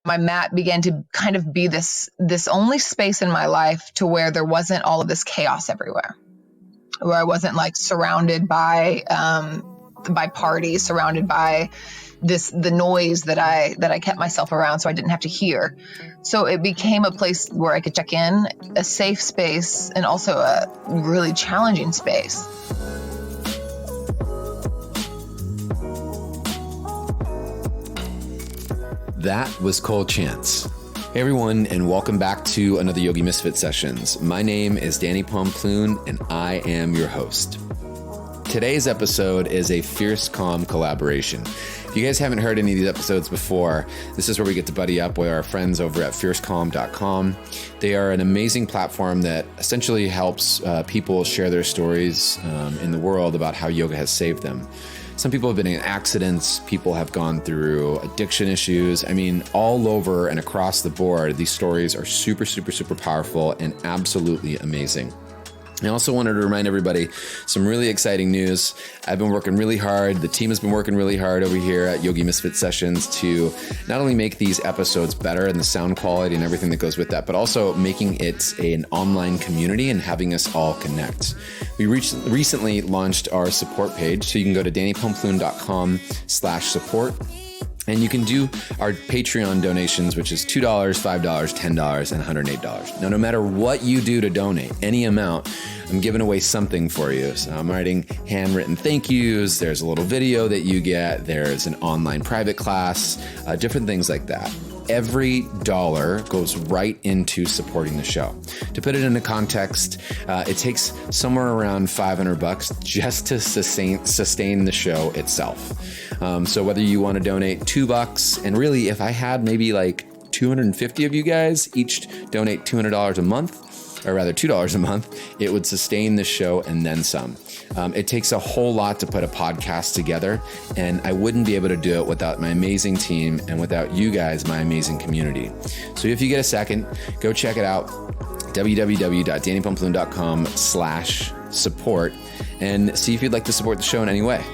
my mat began to kind of be this only space in my life to where there wasn't all of this chaos everywhere, where I wasn't like surrounded by parties, surrounded by the noise that I kept myself around, so I didn't have to hear. So it became a place where I could check in, a safe space, and also a really challenging space. That was Cole Chance. Hey everyone, and welcome back to another Yogi Misfit Sessions. My name is Danny Pomploon, and I am your host. Today's episode is a Fierce Calm collaboration. If you guys haven't heard any of these episodes before, this is where we get to buddy up with our friends over at fiercecalm.com. They are an amazing platform that essentially helps people share their stories in the world about how yoga has saved them. Some people have been in accidents, people have gone through addiction issues. I mean, all over and across the board, these stories are super, super, super powerful and absolutely amazing. I also wanted to remind everybody some really exciting news. I've been working really hard. The team has been working really hard over here at Yogi Misfit Sessions to not only make these episodes better and the sound quality and everything that goes with that, but also making it an online community and having us all connect. We recently launched our support page, so you can go to dannypomploon.com/support. And you can do our Patreon donations, which is $2, $5, $10, and $108. Now, no matter what you do to donate, any amount, I'm giving away something for you. So I'm writing handwritten thank yous. There's a little video that you get. There's an online private class, different things like that. Every dollar goes right into supporting the show. To put it into context, it takes somewhere around $500 just to sustain the show itself. So whether you want to donate $2, and really if I had maybe like 250 of you guys each donate $200 a month, or rather $2 a month, it would sustain the show and then some. It takes a whole lot to put a podcast together, and I wouldn't be able to do it without my amazing team and without you guys, my amazing community. So if you get a second, go check it out, www.dannypomploon.com/support, and see if you'd like to support the show in any way.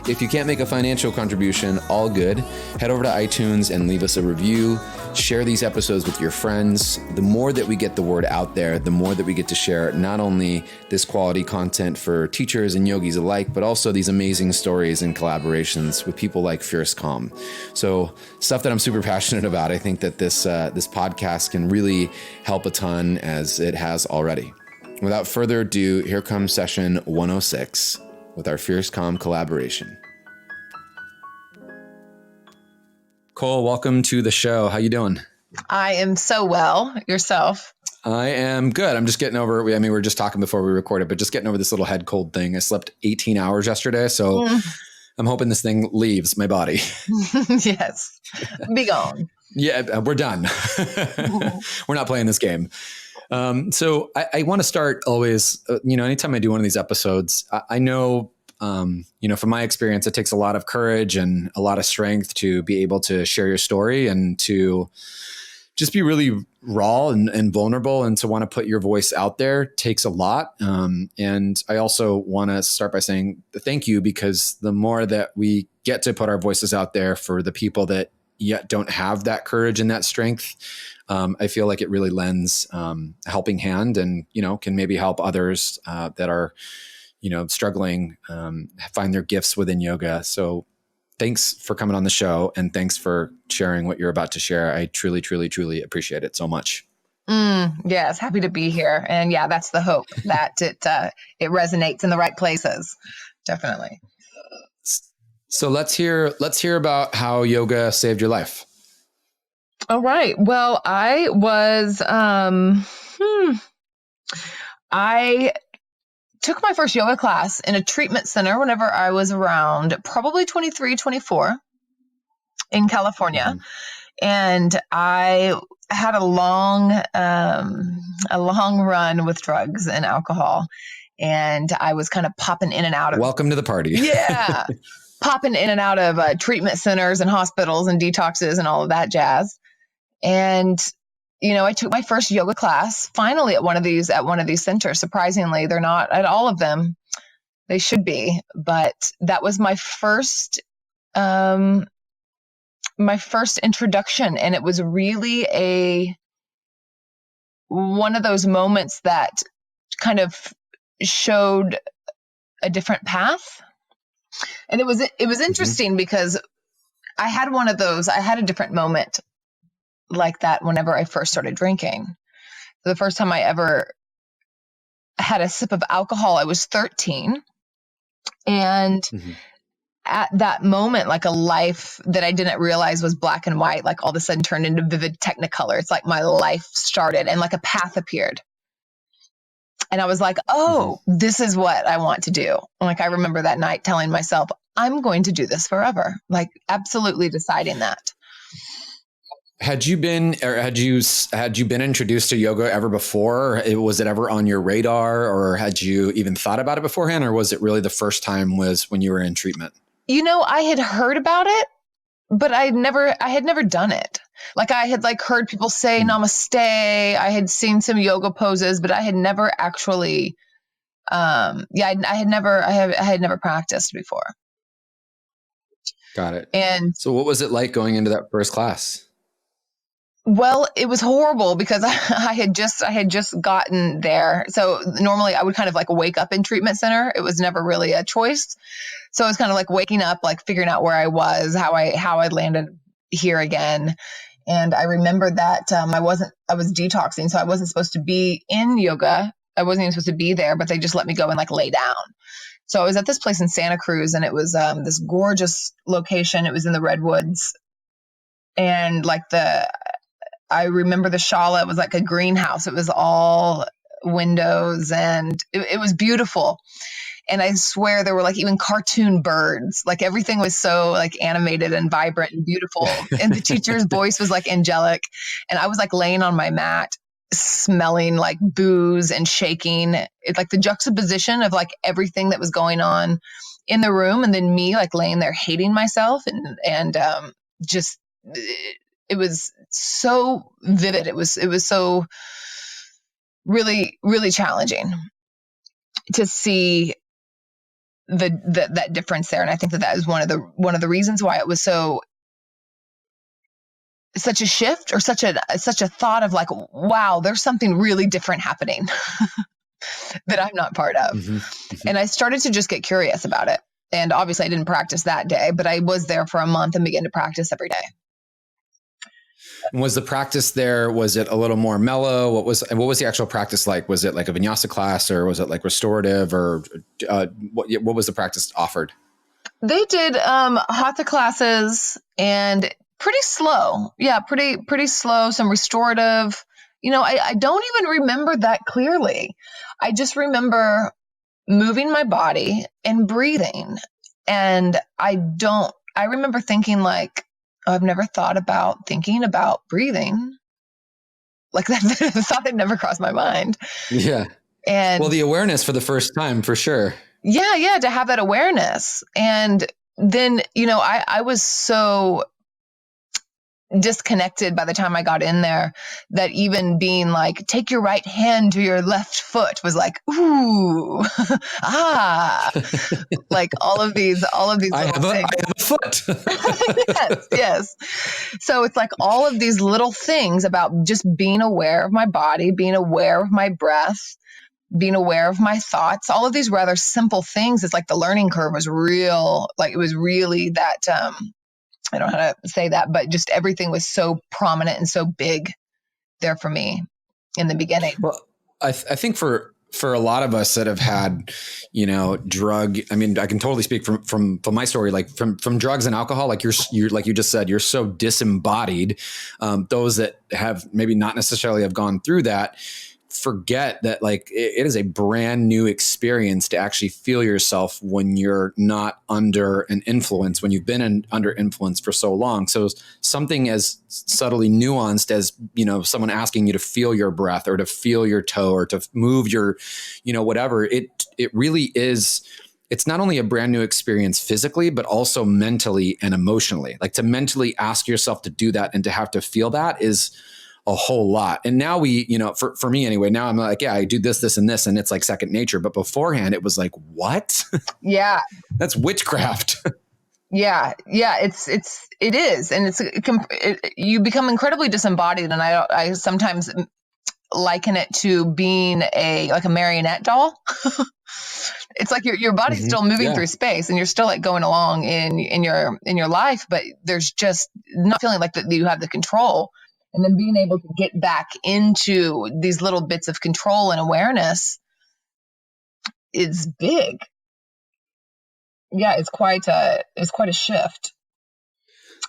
If you can't make a financial contribution, all good. Head over to iTunes and leave us a review. Share these episodes with your friends. The more that we get the word out there, the more that we get to share not only this quality content for teachers and yogis alike, but also these amazing stories and collaborations with people like Fierce Calm. So stuff that I'm super passionate about. I think that this podcast can really help a ton, as it has already. Without further ado, here comes session 106 with our Fierce Calm collaboration. Cole, welcome to the show. How you doing? I am so well. Yourself? I am good. I'm just getting over, we were just talking before we recorded, but just getting over this little head cold thing. I slept 18 hours yesterday, so I'm hoping this thing leaves my body. Yes. Be gone. Yeah, we're done. We're not playing this game. So I want to start always, anytime I do one of these episodes, I know, from my experience, it takes a lot of courage and a lot of strength to be able to share your story and to just be really raw and vulnerable, and to want to put your voice out there takes a lot. And I also want to start by saying thank you, because the more that we get to put our voices out there for the people that yet don't have that courage and that strength, I feel like it really lends a helping hand, and, can maybe help others that are, struggling, find their gifts within yoga. So thanks for coming on the show, and thanks for sharing what you're about to share. I truly, truly, truly appreciate it so much. Yes. Happy to be here. And yeah, that's the hope, that it resonates in the right places. Definitely. So let's hear about how yoga saved your life. All right. Well, I was, I took my first yoga class in a treatment center whenever I was around probably 23, 24 in California. Mm-hmm. And I had a long run with drugs and alcohol, and I was kind of popping in and out of. Welcome to the party. Yeah. Popping in and out of treatment centers and hospitals and detoxes and all of that jazz. And, I took my first yoga class finally at one of these centers. Surprisingly, they're not at all of them. They should be, but that was my first my first introduction. And it was really one of those moments that kind of showed a different path. And it was interesting because I had a different moment like that whenever I first started drinking. The first time I ever had a sip of alcohol, I was 13. And at that moment, like a life that I didn't realize was black and white, like all of a sudden turned into vivid technicolor. It's like my life started and like a path appeared. And I was like, oh, this is what I want to do. Like, I remember that night telling myself, I'm going to do this forever. Like, absolutely deciding that. Had you been introduced to yoga ever before? Was it ever on your radar, or had you even thought about it beforehand? Or was it really the first time was when you were in treatment? I had heard about it, but I had never done it. Like, I had heard people say namaste. I had seen some yoga poses, but I had never actually, I had never practiced before. Got it. And so what was it like going into that first class? Well, it was horrible because I had just gotten there. So normally I would kind of wake up in treatment center. It was never really a choice. So it was kind of waking up, figuring out where I was, how I landed here again. And I remember that I was detoxing. So I wasn't supposed to be in yoga. I wasn't even supposed to be there, but they just let me go and lay down. So I was at this place in Santa Cruz, and it was this gorgeous location. It was in the Redwoods. And I remember the shala. It was like a greenhouse. It was all windows, and it was beautiful. And I swear there were even cartoon birds. Everything was so animated and vibrant and beautiful. And the teacher's voice was angelic. And I was laying on my mat, smelling booze and shaking. It's the juxtaposition of everything that was going on in the room, and then me laying there hating myself and just. It was so vivid. It was so really, really challenging to see that difference there. And I think that is one of the reasons why it was such a shift, or such a thought of wow, there's something really different happening that I'm not part of. And I started to just get curious about it. And obviously I didn't practice that day, but I was there for a month and began to practice every day. Was the practice there, was it a little more mellow? What was the actual practice like? Was it like a vinyasa class, or was it restorative, or what was the practice offered? They did hatha classes, and pretty slow. Yeah, pretty slow, some restorative. I don't even remember that clearly. I just remember moving my body and breathing. And I remember thinking I've never thought about thinking about breathing. That thought had never crossed my mind. Yeah. And the awareness for the first time, for sure. Yeah. To have that awareness. And then, I was so disconnected by the time I got in there that even being take your right hand to your left foot was ooh, all of these I have a foot. yes. So it's all of these little things about just being aware of my body, being aware of my breath, being aware of my thoughts, all of these rather simple things. It's the learning curve was real. It was really that, I don't know how to say that, but just everything was so prominent and so big there for me in the beginning. Well, I think for a lot of us that have had, drug, I mean, I can totally speak from my story, from drugs and alcohol, you're like you just said, you're so disembodied. Those that have maybe not necessarily have gone through that forget that it is a brand new experience to actually feel yourself when you're not under an influence, when you've been under influence for so long. So something as subtly nuanced as, someone asking you to feel your breath, or to feel your toe, or to move your, whatever, it really is. It's not only a brand new experience physically, but also mentally and emotionally. To mentally ask yourself to do that and to have to feel that is a whole lot. And now we, for me anyway, now I'm yeah, I do this, and this, and it's second nature. But beforehand it was what? Yeah. That's witchcraft. Yeah. It is. And you become incredibly disembodied. And I sometimes liken it to being like a marionette doll. It's like your body's still moving through space and you're still like going along in your life, but there's just not feeling like that you have the control. And then being able to get back into these little bits of control and awareness is big. Yeah, it's quite a shift.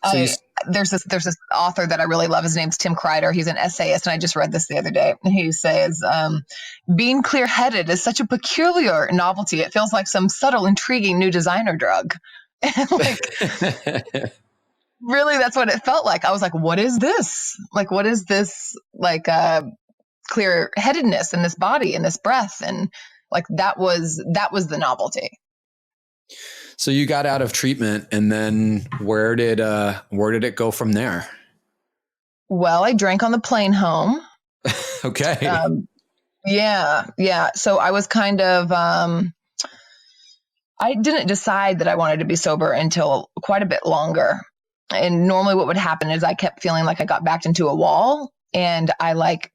So there's this author that I really love. His name's Tim Kreider. He's an essayist, and I just read this the other day. And he says, being clear-headed is such a peculiar novelty. It feels like some subtle, intriguing new designer drug. And really, that's what it felt like. I was like, what is this? Like, what is this? Like, clear-headedness in this body and this breath, and like that was the novelty. So you got out of treatment, and then where did it go from there? Well, I drank on the plane home. Okay. Yeah. So I was kind of, I didn't decide that I wanted to be sober until quite a bit longer. And normally what would happen is I kept feeling like I got backed into a wall and I like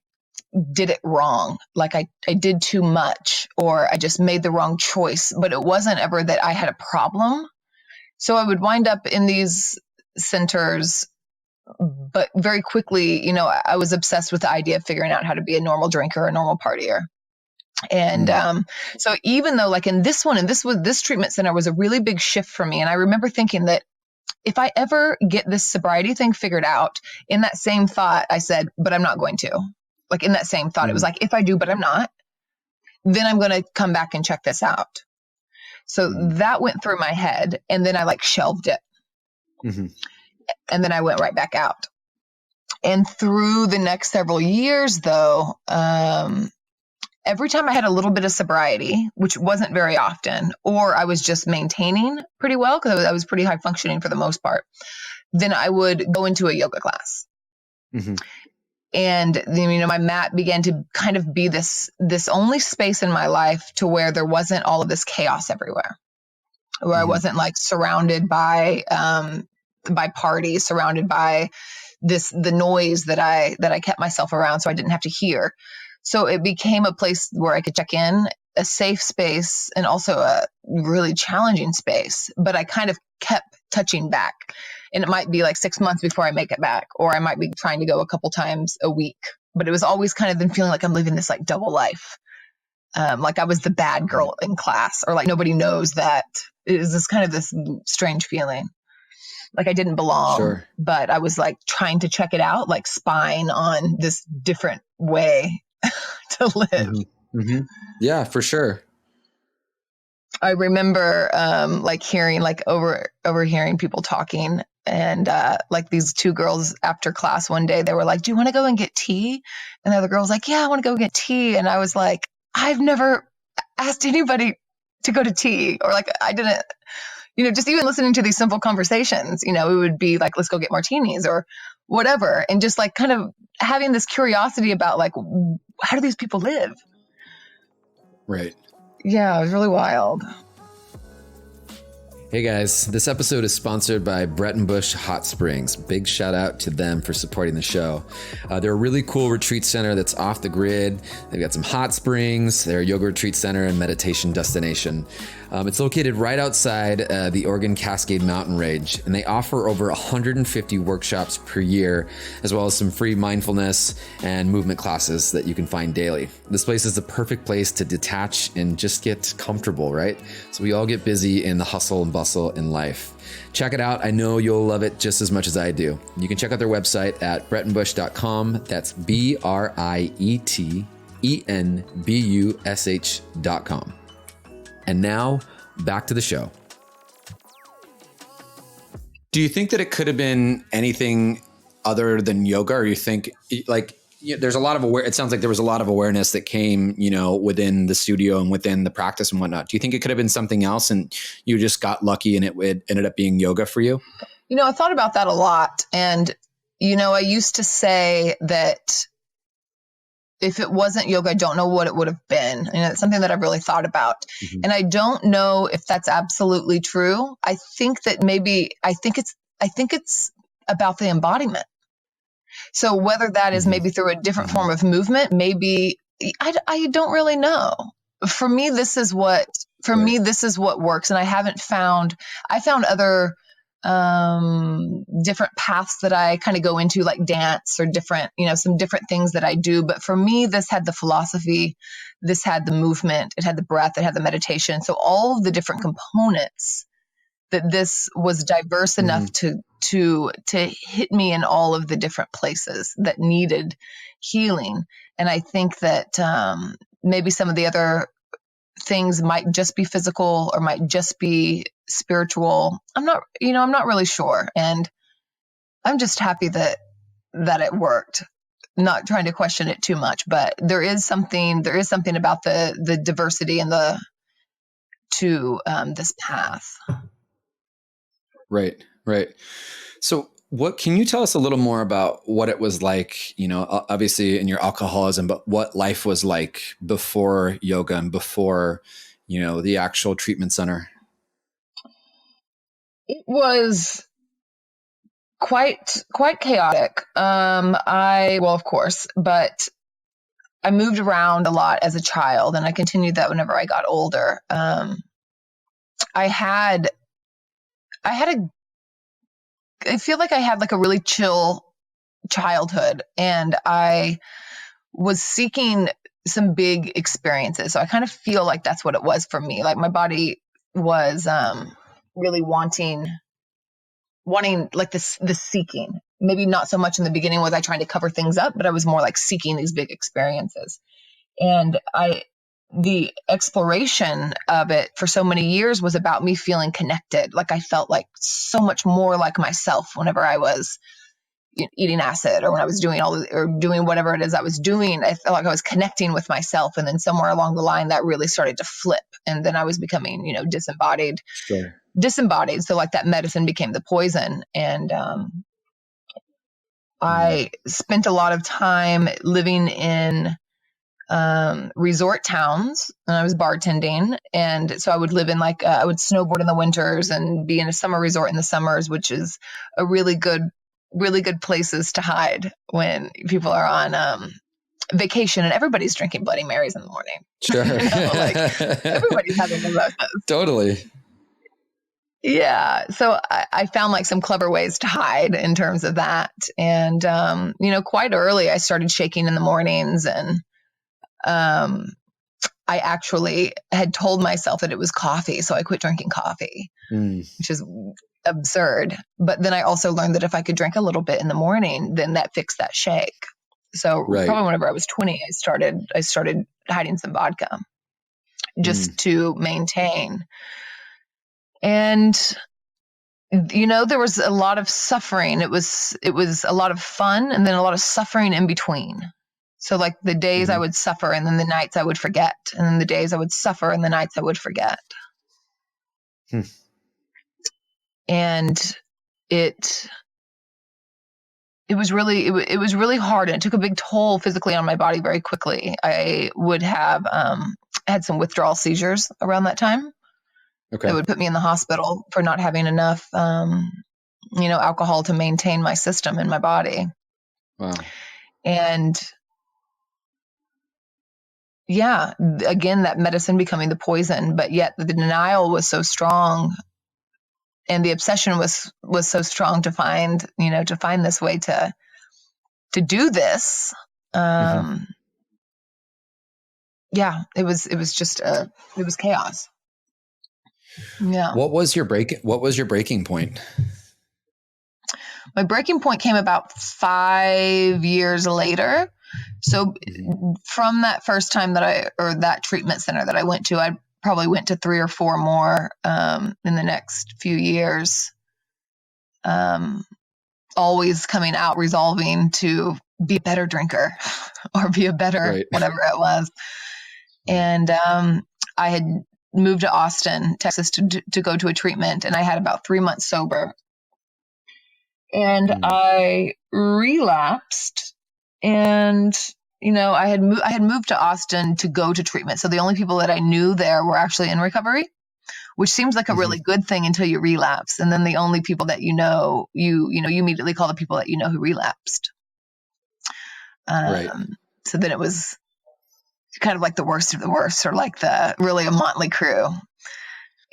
did it wrong. Like I did too much or I just made the wrong choice, but it wasn't ever that I had a problem. So I would wind up in these centers, but very quickly, I was obsessed with the idea of figuring out how to be a normal drinker, a normal partier. And so even though like in this treatment center was a really big shift for me. And I remember thinking that if I ever get this sobriety thing figured out, in that same thought, I said, but I'm not going to. Like in that same thought, it was like, if I do, but I'm not, then I'm going to come back and check this out. So that went through my head and then I like shelved it. And then I went right back out. And through the next several years though, every time I had a little bit of sobriety, which wasn't very often, or I was just maintaining pretty well because I was pretty high functioning for the most part, then I would go into a yoga class. And my mat began to kind of be this only space in my life to where there wasn't all of this chaos everywhere, where I wasn't like surrounded by parties, surrounded by the noise that I kept myself around so I didn't have to hear. So it became a place where I could check in, a safe space, and also a really challenging space. But I kind of kept touching back. And it might be like 6 months before I make it back, or I might be trying to go a couple times a week. But it was always kind of then feeling like I'm living this like double life. Like I was the bad girl in class, or like nobody knows that. It was this strange feeling. Like I didn't belong, but I was like trying to check it out, like spying on this different way to live. Yeah, for sure. I remember like hearing like overhearing people talking, and like these two girls after class one day, they were like, do you want to go and get tea? And the other girl was like, yeah, I want to go get tea. And I was like, I've never asked anybody to go to tea, or like I didn't, just even listening to these simple conversations, it would be like, let's go get martinis or whatever. And just like kind of having this curiosity about like, how do these people live? Right. Yeah, it was really wild. Hey guys, this episode is sponsored by Breitenbush Hot Springs. Big shout out to them for supporting the show. They're a really cool retreat center that's off the grid. They've got some hot springs. They're a yoga retreat center and meditation destination. It's located right outside the Oregon Cascade Mountain Range, and they offer over 150 workshops per year, as well as some free mindfulness and movement classes that you can find daily. This place is the perfect place to detach and just get comfortable, right? So we all get busy in the hustle and bustle in life. Check it out. I know you'll love it just as much as I do. You can check out their website at breitenbush.com. That's BRIETENBUSH.com. And now, back to the show. Do you think that it could have been anything other than yoga, or you think like there's a lot of it sounds like there was a lot of awareness that came, within the studio and within the practice and whatnot. Do you think it could have been something else and you just got lucky and it ended up being yoga for you? I thought about that a lot. And, I used to say that if it wasn't yoga, I don't know what it would have been. And it's something that I've really thought about. Mm-hmm. And I don't know if that's absolutely true. I think that I think it's about the embodiment. So whether that is maybe through a different form of movement, maybe I don't really know. For me, this is what works. And I found other different paths that I kind of go into, like dance or different, some different things that I do. But for me, this had the philosophy, this had the movement, it had the breath, it had the meditation. So all of the different components, that this was diverse enough to hit me in all of the different places that needed healing. And I think that maybe some of the other things might just be physical or might just be spiritual. I'm not really sure. And I'm just happy that it worked. Not trying to question it too much, but there is something about the diversity and this path. Right. So what can you tell us a little more about what it was like, obviously in your alcoholism, but what life was like before yoga and before, the actual treatment center? It was quite chaotic. Of course, but I moved around a lot as a child, and I continued that whenever I got older. I feel like I had like a really chill childhood, and I was seeking some big experiences. So I kind of feel like that's what it was for me. Like my body was really wanting like this seeking. Maybe not so much in the beginning was I trying to cover things up, but I was more like seeking these big experiences. And the exploration of it for so many years was about me feeling connected. Like I felt like so much more like myself whenever I was eating acid, or when I was doing doing whatever it is I was doing. I felt like I was connecting with myself. And then somewhere along the line that really started to flip. And then I was becoming, disembodied. Sure. Disembodied. So like that medicine became the poison. And I spent a lot of time living in resort towns, and I was bartending. And so I would live in I would snowboard in the winters and be in a summer resort in the summers, which is a really good places to hide when people are on vacation and everybody's drinking Bloody Marys in the morning. Sure. Everybody's having mimosas. Totally. Yeah. So I found like some clever ways to hide in terms of that. And, quite early I started shaking in the mornings, and I actually had told myself that it was coffee. So I quit drinking coffee, which is absurd. But then I also learned that if I could drink a little bit in the morning, then that fixed that shake. So probably whenever I was 20, I started hiding some vodka just to maintain. And, there was a lot of suffering. It was a lot of fun, and then a lot of suffering in between. So like the days I would suffer, and then the nights I would forget, and then the days I would suffer and the nights I would forget. And it was really hard, and it took a big toll physically on my body very quickly. I would have had some withdrawal seizures around that time. Okay. That would put me in the hospital for not having enough alcohol to maintain my system in my body. Wow. And yeah, again, that medicine becoming the poison, but yet the denial was so strong, and the obsession was so strong to find this way to do this. Yeah, it was chaos. Yeah. What was your breaking point? My breaking point came about 5 years later. So from that first time that treatment center that I went to, I probably went to 3 or 4 more in the next few years. Always coming out, resolving to be a better drinker or be a better whatever it was. And I had moved to Austin, Texas to go to a treatment, and I had about 3 months sober. And I relapsed, and I had moved to Austin to go to treatment. So the only people that I knew there were actually in recovery, which seems like a really good thing until you relapse. And then the only people that you immediately call the people that you know who relapsed. Right. So then it was kind of like the worst of the worst, or like a motley crew.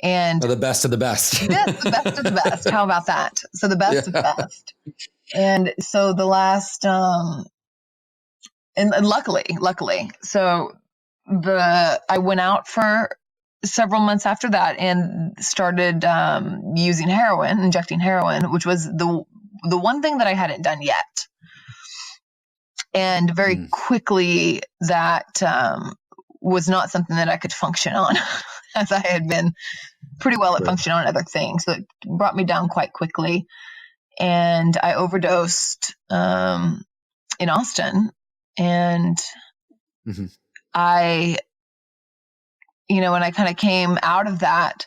And the best of the best. Yes, the best of the best. How about that? So the best of the best. And so the last, and luckily, so I went out for several months after that and started using injecting heroin, which was the one thing that I hadn't done yet. And very quickly that was not something that I could function on, as I had been pretty well at functioning on other things. So it brought me down quite quickly. And I overdosed in Austin. And I, when I kind of came out of that,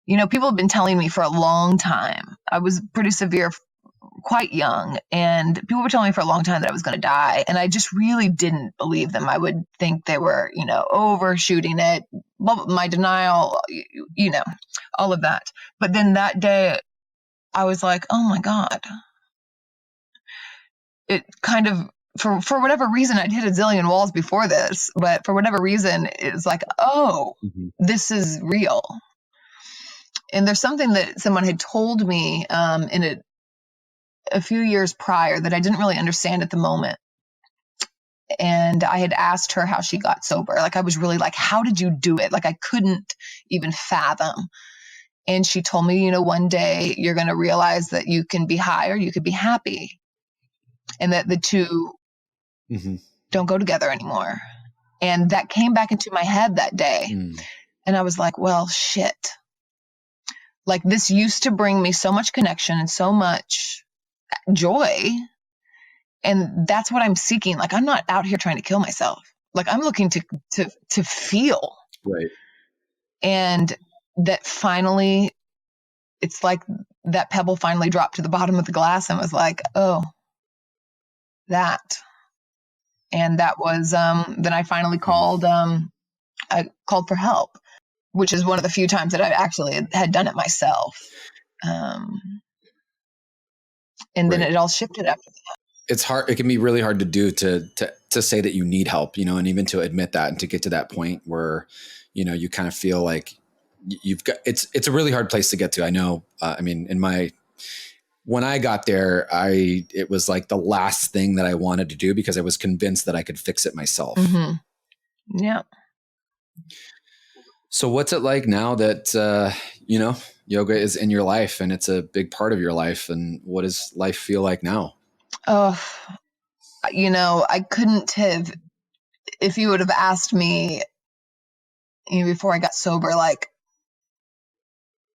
people have been telling me for a long time. I was pretty severe, quite young, and people were telling me for a long time that I was going to die. And I just really didn't believe them. I would think they were, overshooting it, my denial, all of that. But then that day I was like, oh my God. It kind of, for whatever reason, I'd hit a zillion walls before this, but for whatever reason, it's like, oh, this is real. And there's something that someone had told me in a few years prior that I didn't really understand at the moment. And I had asked her how she got sober. Like, I was really like, how did you do it? Like, I couldn't even fathom. And she told me, one day you're going to realize that you can be high or you could be happy, and that the two don't go together anymore. And that came back into my head that day. And I was like, well, shit. Like, this used to bring me so much connection and so much joy. And that's what I'm seeking. Like, I'm not out here trying to kill myself. Like, I'm looking to feel. Right. And that finally, it's like that pebble finally dropped to the bottom of the glass and was like, oh, that. And that was, then I finally called for help, which is one of the few times that I actually had done it myself. And then it all shifted after that. It's hard. It can be really hard to do to say that you need help, and even to admit that and to get to that point where, you kind of feel like you've got, it's a really hard place to get to. I know. When I got there, it was like the last thing that I wanted to do because I was convinced that I could fix it myself. Yeah. So what's it like now that, yoga is in your life and it's a big part of your life, and what does life feel like now? Oh, I couldn't have, if you would have asked me before I got sober, like,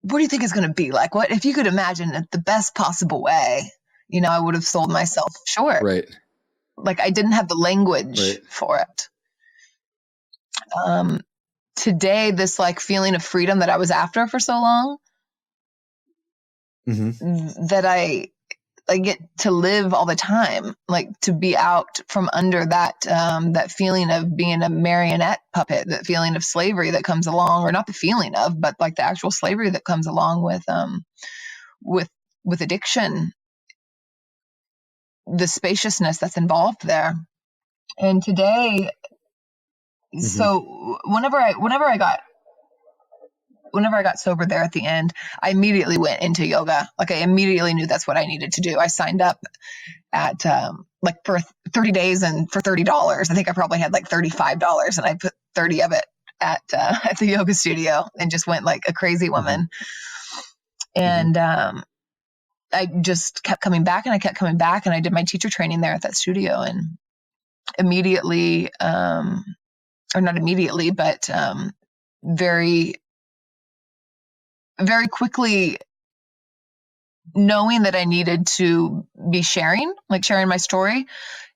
what do you think it's going to be like? What if you could imagine it the best possible way? I would have sold myself short. Right. Like, I didn't have the language for it. Today, this like feeling of freedom that I was after for so long, that I get to live all the time, like to be out from under that, that feeling of being a marionette puppet, that feeling of slavery that comes along, or not the feeling of, but like the actual slavery that comes along with addiction, the spaciousness that's involved there. And today, so whenever I got sober there at the end, I immediately went into yoga. Like, I immediately knew that's what I needed to do. I signed up at for 30 days and for $30. I think I probably had like $35, and I put 30 of it at the yoga studio and just went like a crazy woman. And I just kept coming back, and I kept coming back, and I did my teacher training there at that studio, and immediately, or not immediately, but very, very quickly, knowing that I needed to be sharing my story,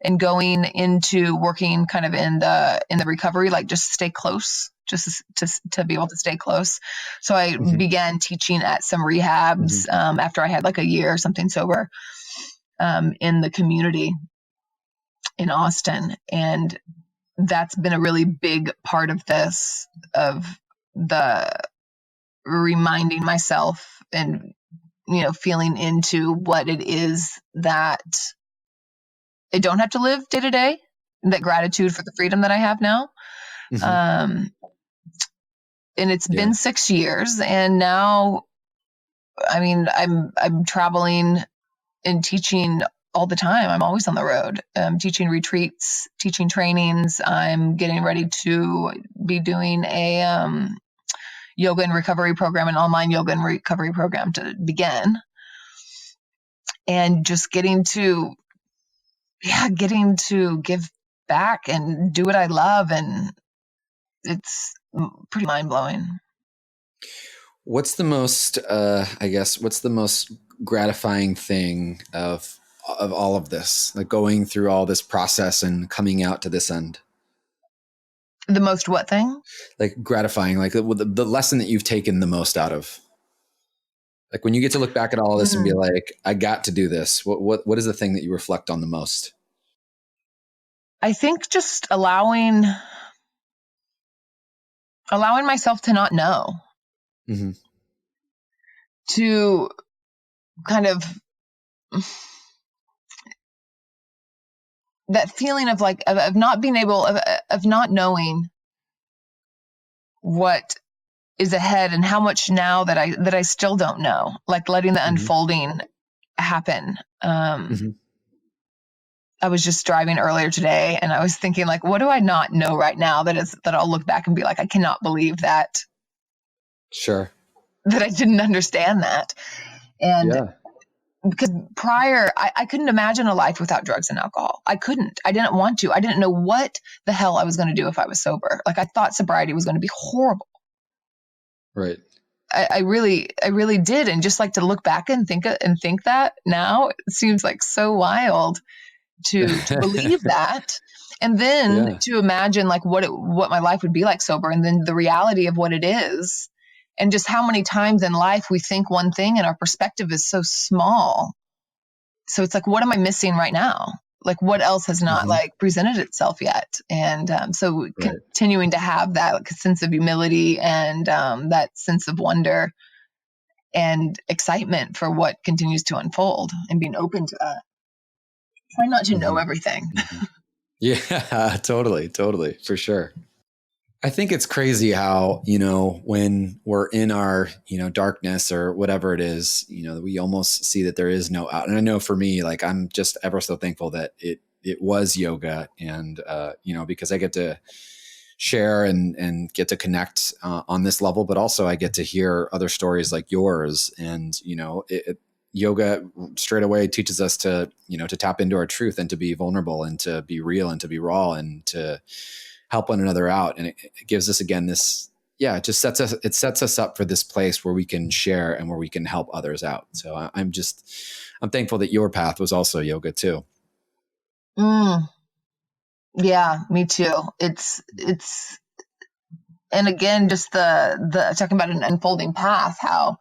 and going into working kind of in the recovery, like just stay close, just to be able to stay close. So I began teaching at some rehabs after I had like a year or something sober in the community. in Austin. And that's been a really big part of this, of the reminding myself and, feeling into what it is that I don't have to live day to day, that gratitude for the freedom that I have now. Mm-hmm. And it's been 6 years, and now, I'm traveling and teaching all the time. I'm always on the road, teaching retreats, teaching trainings. I'm getting ready to be doing a yoga and recovery program, an online yoga and recovery program to begin. And just getting to give back and do what I love. And it's pretty mind blowing. What's the most, what's the most gratifying thing of all of this, like going through all this process and coming out to this end? The most what thing? Like gratifying, like the lesson that you've taken the most out of. Like when you get to look back at all of this and be like, I got to do this. What is the thing that you reflect on the most? I think just allowing myself to not know. Mm-hmm. To kind of that feeling of like, of not being able, of not knowing what is ahead and how much now that I still don't know, like letting the unfolding happen. I was just driving earlier today and I was thinking, like, what do I not know right now that I'll look back and be like, I cannot believe that. Sure. That I didn't understand that. And because prior, I couldn't imagine a life without drugs and alcohol. I couldn't. I didn't want to. I didn't know what the hell I was going to do if I was sober. Like, I thought sobriety was going to be horrible. Right. I really did. And just like to look back and think that now, it seems like so wild to believe that. And then to imagine like what my life would be like sober, and then the reality of what it is. And just how many times in life we think one thing and our perspective is so small. So it's like, what am I missing right now? Like, what else has not like presented itself yet? And so continuing to have that like, sense of humility and that sense of wonder and excitement for what continues to unfold, and being open to that. Try not to know everything. Yeah, totally, for sure. I think it's crazy how, when we're in our, darkness or whatever it is, we almost see that there is no out. And I know for me, like, I'm just ever so thankful that it was yoga, and, because I get to share and get to connect on this level, but also I get to hear other stories like yours. And, yoga straight away teaches us to, to tap into our truth and to be vulnerable and to be real and to be raw and to help one another out. And it gives us, again, this, it just sets us up for this place where we can share and where we can help others out. So I'm thankful that your path was also yoga too. Yeah, me too. It's, and again, just the talking about an unfolding path, how,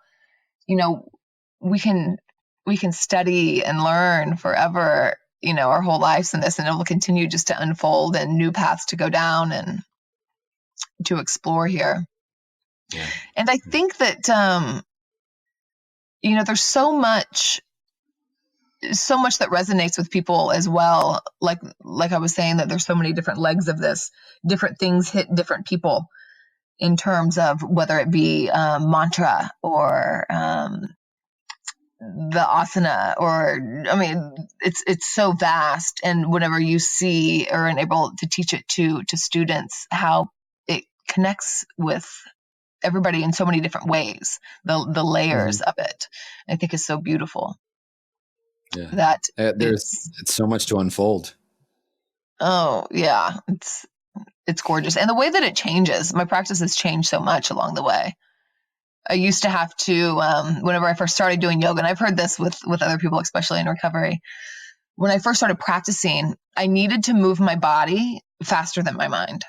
we can study and learn forever, our whole lives in this, and it will continue just to unfold and new paths to go down and to explore here. Yeah. And I think that, there's so much that resonates with people as well. Like I was saying, that there's so many different legs of this, different things hit different people in terms of whether it be mantra or the asana, or it's so vast. And whenever you see or are able to teach it to students, how it connects with everybody in so many different ways, the layers of it, I think is so beautiful. Yeah, that it's so much to unfold. Oh yeah, it's gorgeous. And the way that it changes, my practice has changed so much along the way. I used to have to, whenever I first started doing yoga, and I've heard this with other people, especially in recovery, when I first started practicing, I needed to move my body faster than my mind.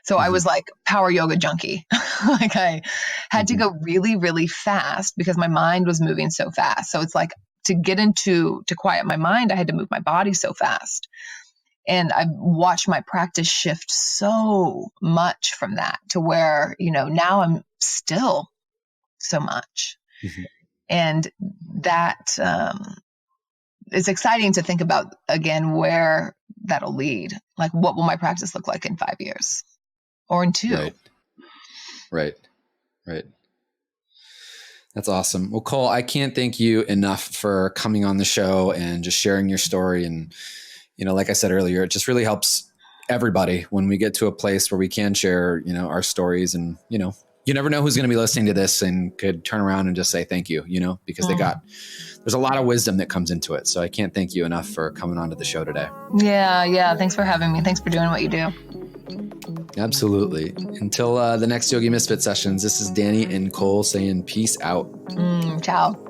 So I was like power yoga junkie. Like I had to go really, really fast because my mind was moving so fast. So it's like to quiet my mind, I had to move my body so fast. And I've watched my practice shift so much from that to where, now I'm still so much. Mm-hmm. And that is exciting to think about, again, where that'll lead. Like, what will my practice look like in 5 years or in 2? Right. That's awesome. Well, Cole, I can't thank you enough for coming on the show and just sharing your story. And, like I said earlier, it just really helps everybody when we get to a place where we can share, our stories. And, you never know who's going to be listening to this and could turn around and just say thank you, because there's a lot of wisdom that comes into it. So I can't thank you enough for coming onto the show today. Yeah. Thanks for having me. Thanks for doing what you do. Absolutely. Until the next Yogi Misfit sessions, this is Danny and Cole saying peace out. Ciao.